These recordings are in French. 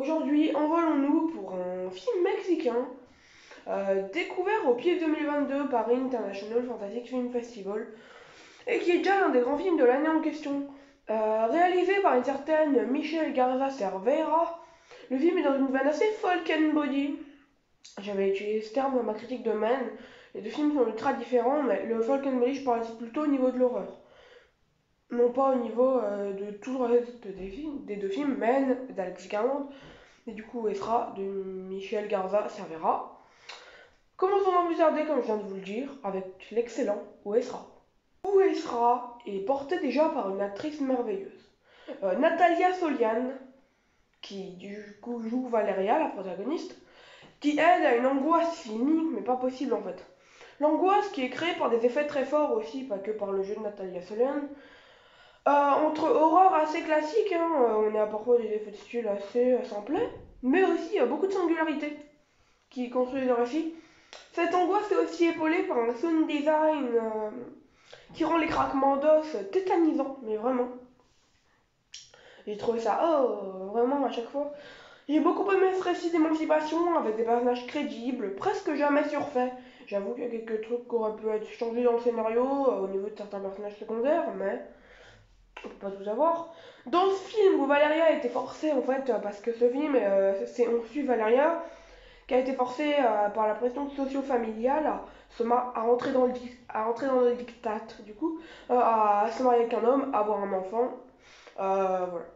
Aujourd'hui, envolons-nous pour un film mexicain découvert au PIF 2022 par International Fantastic Film Festival et qui est déjà l'un des grands films de l'année en question. Réalisé par une certaine Michelle Garza Cervera, le film est dans une veine assez folk and body. J'avais utilisé ce terme dans ma critique de Men. Les deux films sont ultra différents, mais le folk and body, je parle plutôt au niveau de l'horreur. Non pas au niveau de tout le reste des deux films, Men d'Alex Garland et du coup Esra de Michel Garza Cervera. Commençons sans plus tarder, comme je viens de vous le dire, avec l'excellent Ouesra. Ouesra est porté déjà par une actrice merveilleuse, Natalia Solian, qui du coup joue Valeria, la protagoniste, qui elle a une angoisse filmique, mais pas possible en fait. L'angoisse qui est créée par des effets très forts aussi, pas que par le jeu de Natalia Solian. Entre horreur assez classique, hein, on a parfois des effets de style assez simplés, mais aussi beaucoup de singularités qui construisent le récit. Cette angoisse est aussi épaulée par un sound design qui rend les craquements d'os tétanisants, mais vraiment. J'ai trouvé ça vraiment à chaque fois. J'ai beaucoup aimé ce récit d'émancipation avec des personnages crédibles, presque jamais surfaits. J'avoue qu'il y a quelques trucs qui auraient pu être changés dans le scénario au niveau de certains personnages secondaires, mais on peut pas tout avoir. Dans ce film où Valeria a été forcée en fait, parce que ce film, on suit Valeria, qui a été forcée par la pression socio-familiale à rentrer dans le diktat, du coup, à se marier avec un homme, à avoir un enfant, voilà.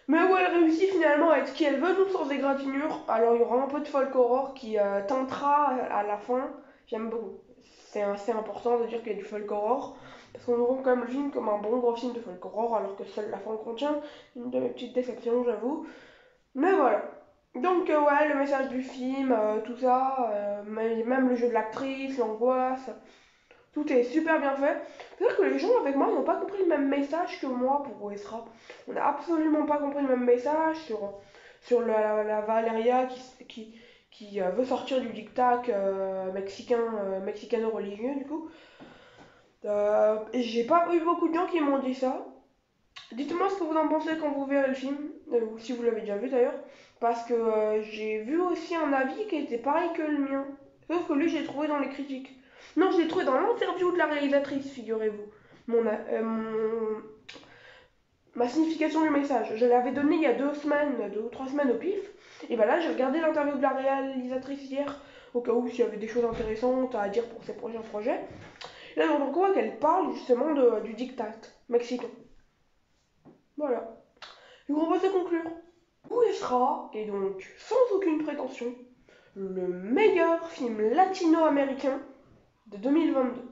Mais où elle réussit finalement à être qui elle veut, nous sans égratignure. Alors il y aura un peu de folk horror qui teintera à la fin. J'aime beaucoup. C'est assez important de dire qu'il y a du folk horror. Parce qu'on nous rend quand même le film comme un bon gros film de folk horror, alors que seule la fin contient une de mes petites déceptions, j'avoue. Mais voilà. Donc ouais, le message du film, tout ça, même le jeu de l'actrice, l'angoisse, tout est super bien fait. C'est-à-dire que les gens avec moi n'ont pas compris le même message que moi pour OSRA. On n'a absolument pas compris le même message sur la Valeria qui veut sortir du diktat mexicano-religieux du coup. Et j'ai pas eu beaucoup de gens qui m'ont dit ça. Dites-moi ce que vous en pensez quand vous verrez le film, ou si vous l'avez déjà vu d'ailleurs, parce que j'ai vu aussi un avis qui était pareil que le mien. Sauf que lui, je l'ai trouvé dans les critiques. Non, je l'ai trouvé dans l'interview de la réalisatrice, figurez-vous. Ma signification du message. Je l'avais donné il y a 2 ou 3 semaines au pif. Et ben là, j'ai regardé l'interview de la réalisatrice hier, au cas où s'il y avait des choses intéressantes à dire pour ses prochains projets. Et là, j'entends quoi qu'elle parle justement du diktat mexicain. Voilà. Je vous propose de conclure. Ouesra est donc, sans aucune prétention, le meilleur film latino-américain de 2022.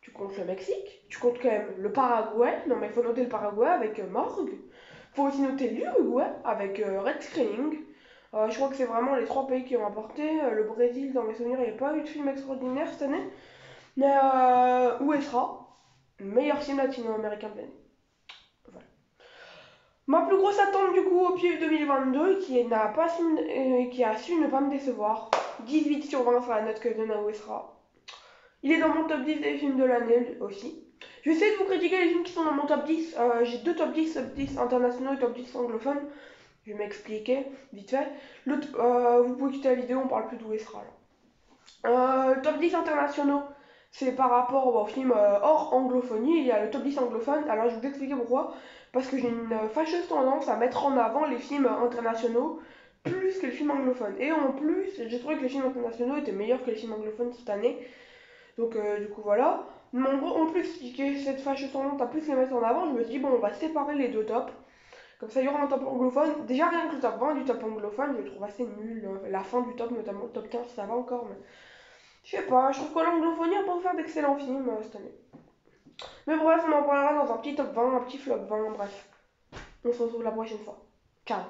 Tu comptes le Mexique, tu comptes quand même le Paraguay, non mais il faut noter le Paraguay avec Morgue, il faut aussi noter l'Uruguay avec Red Screening. Je crois que c'est vraiment les 3 pays qui ont apporté. Le Brésil, dans mes souvenirs, il n'y a pas eu de film extraordinaire cette année. Mais Ouesra, meilleur film latino-américain de l'année. Voilà. Ma plus grosse attente du coup au pied 2022 qui a su ne pas me décevoir. 18 sur 20 sur la note que je donne à Ouesra. Il est dans mon top 10 des films de l'année aussi. Je vais essayer de vous critiquer les films qui sont dans mon top 10. J'ai 2 top 10 internationaux et top 10 anglophones. Je vais m'expliquer vite fait. Vous pouvez quitter la vidéo, on parle plus d'Ouesra là. Top 10 internationaux, c'est par rapport au film hors anglophonie. Il y a le top 10 anglophone. Alors je vais vous expliquer pourquoi. Parce que j'ai une fâcheuse tendance à mettre en avant les films internationaux plus que les films anglophones. Et en plus, j'ai trouvé que les films internationaux étaient meilleurs que les films anglophones cette année. Donc du coup voilà. Mais en gros, en plus, j'ai cette fâcheuse tendance à plus les mettre en avant. Je me suis dit, bon, on va séparer les deux tops. Comme ça, il y aura un top anglophone. Déjà, rien que le top 20 du top anglophone, je le trouve assez nul. La fin du top, notamment le top 15, ça va encore. Mais je sais pas, je trouve que l'anglophonie a pas offert d'excellents films cette année. Mais bref, on en parlera dans un petit top 20, un petit flop 20, bref. On se retrouve la prochaine fois. Ciao.